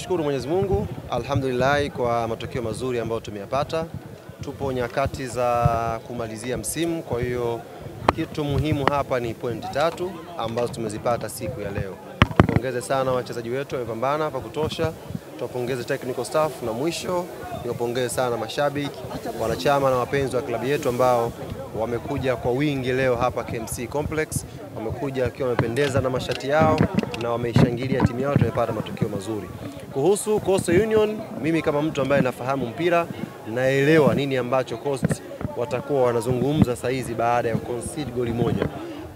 Tunamshukuru Mwenyezi Mungu, alhamdulillah kwa matokeo mazuri ambayo tumeyapata. Tupo nyakati za kumalizia msimu, kwa hiyo kitu muhimu hapa ni pointi 3 ambazo tumezipata siku ya leo. Tupongeze sana wachezaji wetu, wamepambana pa kutosha. Tupongeze technical staff na mwisho niwapongeze sana mashabiki, wanachama na wapenzi wa klabu yetu ambao wamekuja kwa wingi leo hapa KMC Complex. Wamekuja wakiwa wamependeza na mashati yao na wameishangilia timu yao, tumepata matokeo mazuri. Kuhusu Coastal Union, mimi kama mtu ambaye nafahamu mpira, naelewa nini ambacho Coast watakuwa wanazungumza saa hizi baada ya concede goli moja.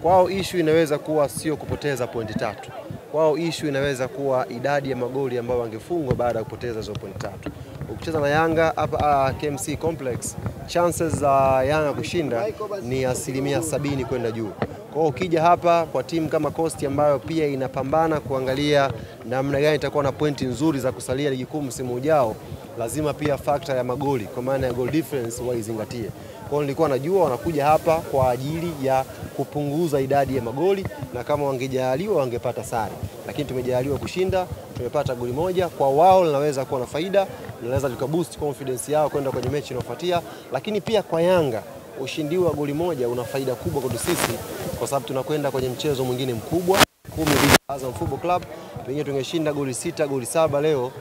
Kwao issue inaweza kuwa sio kupoteza pointi 3. Kwao issue inaweza kuwa idadi ya magoli ambayo wangefungwa baada ya kupoteza hizo pointi 3. Ukicheza na Yanga hapa KMC Complex, chances za Yanga kushinda ni 70% kwenda juu. Kwa hiyo ukija hapa kwa timu kama Coast ambayo pia inapambana kuangalia namna gani itakuwa na pointi nzuri za kusalia ligi kuu msimu ujao, lazima pia factor ya magoli kwa maana ya goal difference waizingatie. Kwa hiyo nilikuwa najua wanakuja hapa kwa ajili ya kupunguza idadi ya magoli, na kama wangejaliwa wangepata sare. Lakini tumejaliwa kushinda, tumepata goli moja, kwa wao linaweza kuwa na faida, linaweza likaboost confidence yao kwenda kwenye mechi inayofuatia. Lakini pia kwa Yanga ushindi wa goli moja una faida kubwa kwa sisi, kwa sababu tunakwenda kwenye mchezo mwingine mkubwa 10 dhidi ya Azam Football Club. Pengine tungeshinda goli 6, goli 7 leo,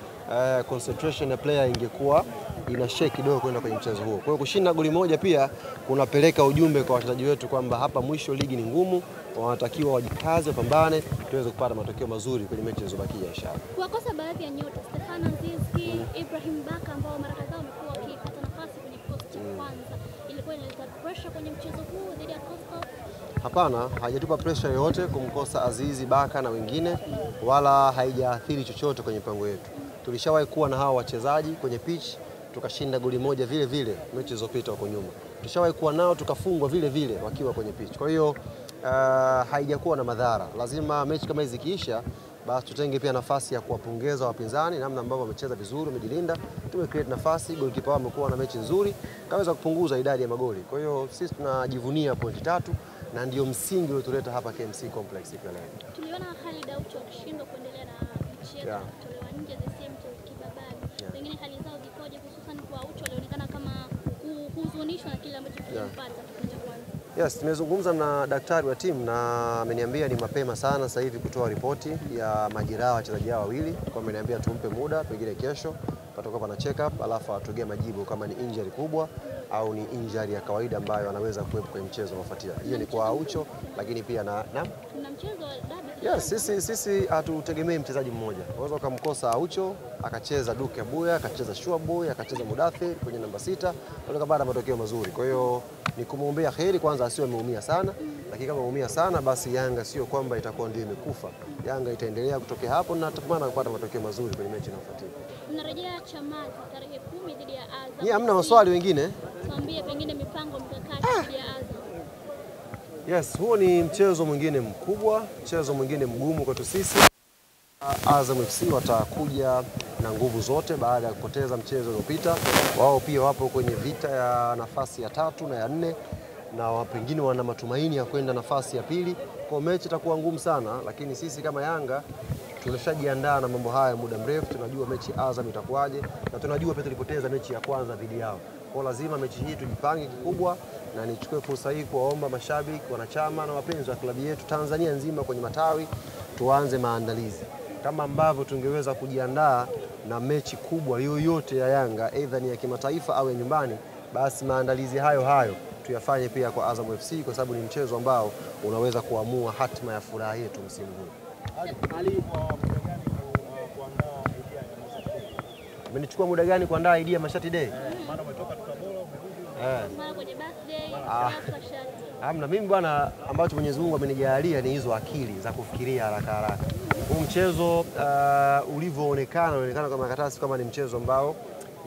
concentration ya player ingekuwa ina shake kidogo kwenda kwenye mchezo huo. Kwa hiyo kushinda goli moja pia kunapeleka ujumbe kwa wachezaji wetu kwamba hapa mwisho ligi ni ngumu, wanatakiwa wajikaze, wapambane tuweze kupata matokeo mazuri kwenye mechi zilizobakia inshallah. Kuwakosa baadhi ya nyota Stefano Aziz, Ibrahim Baka ambao mara kadhaa wamekuwa wakipata nafasi kwenye kikosi cha kwanza, ilikuwa inaleta pressure kwenye mchezo huu dhidi ya Coastal? Hapana, haijatupa pressure yoyote kumkosa Azizi, Baka na wengine, wala haijaathiri chochote kwenye mpango yetu. Tulishawahi kuwa na hao wachezaji kwenye pitch, tukashinda goli moja vile vile mechi zilizopita huko nyuma. Tulishawahi kuwa nao tukafungwa vile vile wakiwa kwenye pitch. Kwa hiyo haijakuwa na madhara. Lazima mechi kama hizi zikiisha, basi tutenge pia nafasi ya kuwapongeza wapinzani namna ambavyo wamecheza vizuri, wamejilinda. Tumecreate nafasi, goalkeeper wao amekuwa na mechi nzuri, kaweza kupunguza idadi ya magoli. Kwa hiyo sisi tunajivunia pointi 3 na ndio msingi uliotuleta hapa KMC Complex leo. Tuliona Khalid Aucho akishindwa kuendelea na mchezo, kutolewa nje the same to Kibabali. Pengine hali zao zikoje, hususan kwa Aucho alionekana kama kuhuzunishwa na kile ambacho kilipata kipindi cha kwanza? Yes, tumezungumza na daktari wa timu na ameniambia ni mapema sana sasa hivi kutoa ripoti ya majeraha wachezaji hao wawili. Kwa ameniambia tumpe muda, pengine kesho patakuwa pana check up, alafu atugee majibu kama ni injury kubwa au ni injury ya kawaida ambayo anaweza kuwepo kwenye mchezo unaofuatia. Hiyo ni kwa Aucho, lakini pia na mchezo wa derby. Sisi hatutegemei mchezaji mmoja. Unaweza kumkosa Aucho, akacheza Duke Abuya, akacheza Shuaboy, akacheza Mudathir kwenye namba 6, ndio baada matokeo mazuri. Kwa hiyo ni kumuombea kheri kwanza asiwe ameumia sana, lakini kama ameumia sana basi Yanga sio kwamba itakuwa ndio imekufa. Yanga itaendelea kutokea hapo na tutamani kupata matokeo mazuri kwenye mechi inayofuatia. Mnarejea Chamazi tarehe 10 dhidi ya Azam. Ni hamna maswali wengine? Tuambie pengine mipango mikakati dhidi ya Azam. Yes, huo ni mchezo mwingine mkubwa, mchezo mwingine mgumu kwetu sisi. Azam FC watakuja na nguvu zote baada ya kupoteza mchezo uliopita. Wao pia wapo kwenye vita ya nafasi ya 3 na ya 4 na pengine wana matumaini ya kwenda nafasi ya 2. Kwa mechi itakuwa ngumu sana, lakini sisi kama Yanga tumeshajiandaa na mambo haya muda mrefu. Tunajua mechi Azam itakuwaje na tunajua pia tulipoteza mechi ya kwanza dhidi yao. Kwa lazima mechi hii tujipange kikubwa, na nichukue fursa hii kuwaomba mashabiki, wanachama na wapenzi wa klabu yetu Tanzania nzima kwenye matawi, tuanze maandalizi. Kama ambavyo tungeweza kujiandaa na mechi kubwa yoyote ya Yanga, aidha ni ya kimataifa au ya nyumbani, basi maandalizi hayo tuyafanye pia kwa Azam FC, kwa sababu ni mchezo ambao unaweza kuamua hatima ya furaha yetu msimu huu. Umenichukua muda gani kuandaa idea Mashati Day? Maana umetoka Tabora mara kwenye birthday, Hamna, mimi bwana, ambacho Mwenyezi Mungu amenijalia ni hizo akili za kufikiria haraka. Huu mchezo ulivyoonekana unaonekana kama karatasi kama ni mchezo ambao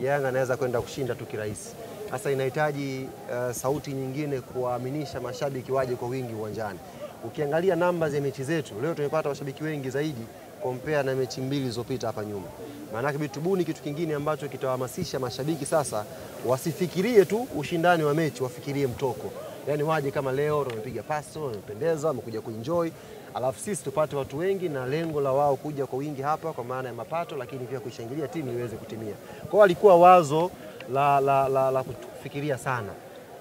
Yanga anaweza kwenda kushinda tu kirahisi. Sasa inahitaji sauti nyingine kuwaaminisha mashabiki waje kwa wingi uwanjani. Ukiangalia namba za mechi zetu, leo tumepata washabiki wengi zaidi compare na mechi 2 zilizopita hapa nyuma. Maana yake tubuni kitu kingine ambacho kitawahamasisha mashabiki sasa wasifikirie tu ushindani wa mechi, wafikirie mtoko. Yaani waje kama leo tumepiga paso, tumependeza, wamekuja kuenjoy. alafu sisi tupate watu wengi na lengo la wao kuja kwa wingi hapa kwa maana ya mapato, lakini pia kuishangilia timu iweze kutimia. Kwa hiyo alikuwa wazo la kufikiria sana.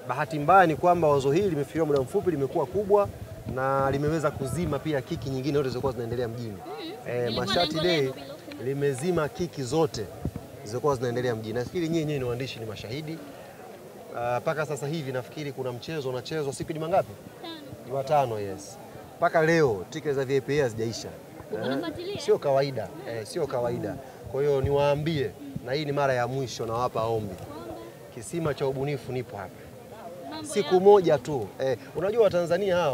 Bahati mbaya ni kwamba wazo hili limefikiwa muda mfupi, limekuwa kubwa na limeweza kuzima pia kiki nyingine zote zilizokuwa zinaendelea mjini. Mashati Day limezima kiki zote zilizokuwa zinaendelea mjini. Nafikiri nyinyi ni waandishi ni mashahidi. Paka sasa hivi nafikiri kuna mchezo unachezwa siku Jumatano ngapi? Jumatano, yes. Paka leo tiketi za VIP hazijaisha. Sio kawaida. Sio kawaida. Kwa hiyo niwaambie, na hii ni mara ya mwisho nawapa ombi. Kisima cha ubunifu nipo hapa. Siku moja tu. Unajua Watanzania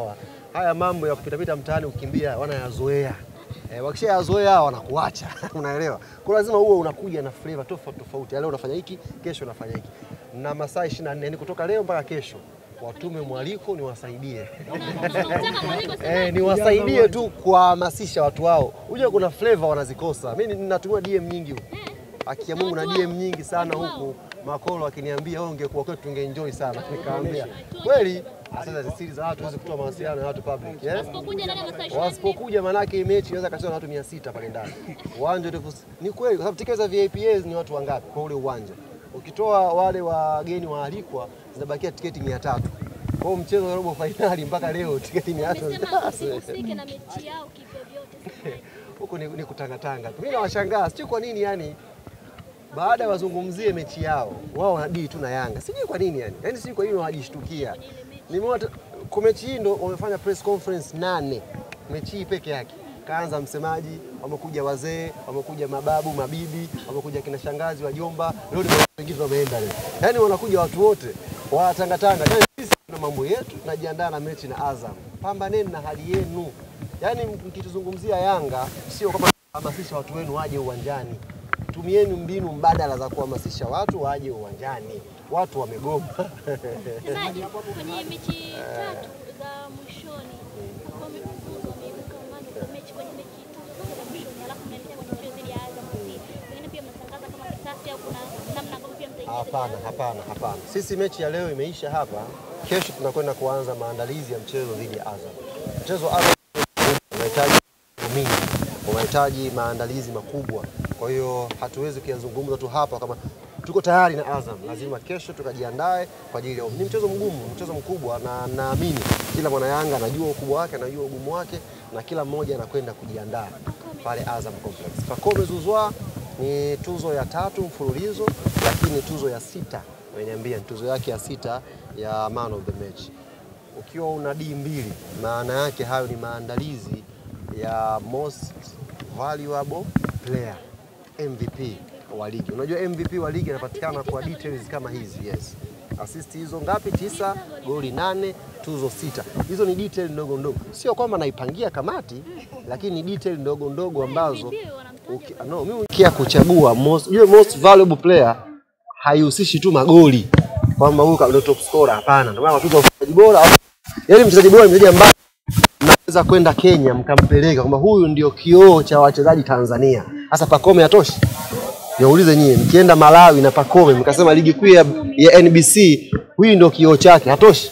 haya mambo ya kupita mtaani ukimbia wanayazoea. Wakishayazoea wanakuacha. Unaelewa? Kwa lazima uwe unakuja na flavor tofauti. Leo unafanya hiki, kesho unafanya hiki. Na masaa 24 yani kutoka leo mpaka kesho. Watume mwaliko niwasaidie. Niwasaidie tu kuhamasisha watu wao. Unajua kuna flavor wanazikosa. Mimi ninatumia DM nyingi huko. Haki ya Mungu na DM nyingi sana huku. Makolo akiniambia wewe ungekuwa kwetu tungeenjoy sana. Nikaambia kweli sasa siri za watu huwezi kutoa mawasiliano ya watu public. Wasipokuja manake mechi inaweza kasema na watu 600 pale ndani. Uwanja ni kweli kwa sababu tiketi za VIPs ni watu wangapi kwa ule uwanja? Ukitoa wale wageni waalikwa zinabakia tiketi 300. Kwa mchezo wa robo finali mpaka leo tiketi 300. Usike na mechi yao kivyovyote. Huko ni kutangatanga. Mimi nawashangaa sio kwa nini yani baada ya wazungumzie mechi yao wao wanadili tu na Yanga. Sijui kwa nini yani. Yaani sijui kwa nini wanajishtukia. Nimeona kwa mechi hii ndo wamefanya press conference 8. Mechi hii peke yake. Kaanza msemaji, wamekuja wazee, wamekuja mababu, mabibi, wamekuja kina shangazi, wajomba, leo ni wengine wameenda leo. Yaani wanakuja watu wote watangatanga. Yaani sisi tuna mambo yetu, tunajiandaa na mechi na Azam. Pambaneni na hali yenu. Yaani mkituzungumzia Yanga sio kama kuhamasisha watu wenu waje uwanjani. Tumieni mbinu mbadala za kuhamasisha watu waje uwanjani. Watu wamegoma. Sasa kwenye mechi 3 za mwishoni kwa wameibuka mano mechi kwenye mechi 3 za mwishoni alafu mnaendelea kwenye mchezo dhidi ya Azam. Wengine pia mnatangaza kama kisasi au kuna namna ambayo pia mtaingia? Hapana. Sisi mechi ya leo imeisha hapa. Kesho tunakwenda kuanza maandalizi ya mchezo dhidi ya Azam. Mchezo wa Azam unahitaji mingi, unahitaji maandalizi makubwa. Kwa hiyo hatuwezi kuyazungumza tu hapa kama tuko tayari na Azam. Lazima kesho tukajiandae kwa ajili ya ni mchezo mgumu, mchezo mkubwa na naamini kila mwana Yanga anajua ukubwa wake, anajua ugumu wake na kila mmoja anakwenda kujiandaa pale Azam Complex. Pacome Zouzoua ni tuzo ya 3 mfululizo lakini tuzo ya 6. Ameniambia tuzo yake ya 6 ya man of the match. Ukiwa una D2 maana yake hayo ni maandalizi ya most valuable player, MVP wa ligi. Unajua MVP wa ligi anapatikana kwa details kama hizi, yes. Assist hizo ngapi? 9, goli 8, tuzo 6. Hizo ni detail ndogo ndogo. Sio kwamba naipangia kamati, lakini ni detail ndogo ndogo ambazo mimi nikia kuchagua most valuable player haihusishi tu magoli. Kwamba huyu ndio top scorer, hapana. Ndio maana tuzo mchezaji bora. Yaani mchezaji bora ni mchezaji ambaye mnaweza kwenda Kenya mkampeleka kwamba huyu ndio kioo cha wachezaji Tanzania. Sasa Pacome atoshi? Niulize nyinyi, mkienda Malawi na Pacome mkasema ligi kuu ya NBC, huyu ndio kioo chake, hatoshi?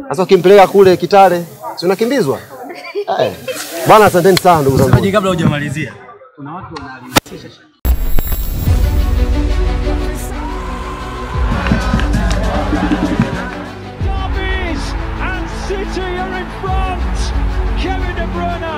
Sasa ukimpeleka kule Kitale, si unakimbizwa? Bwana asanteni sana ndugu zangu. Sasa kabla hujamalizia, kuna watu wanaalimisha City are in front. Kevin De Bruyne.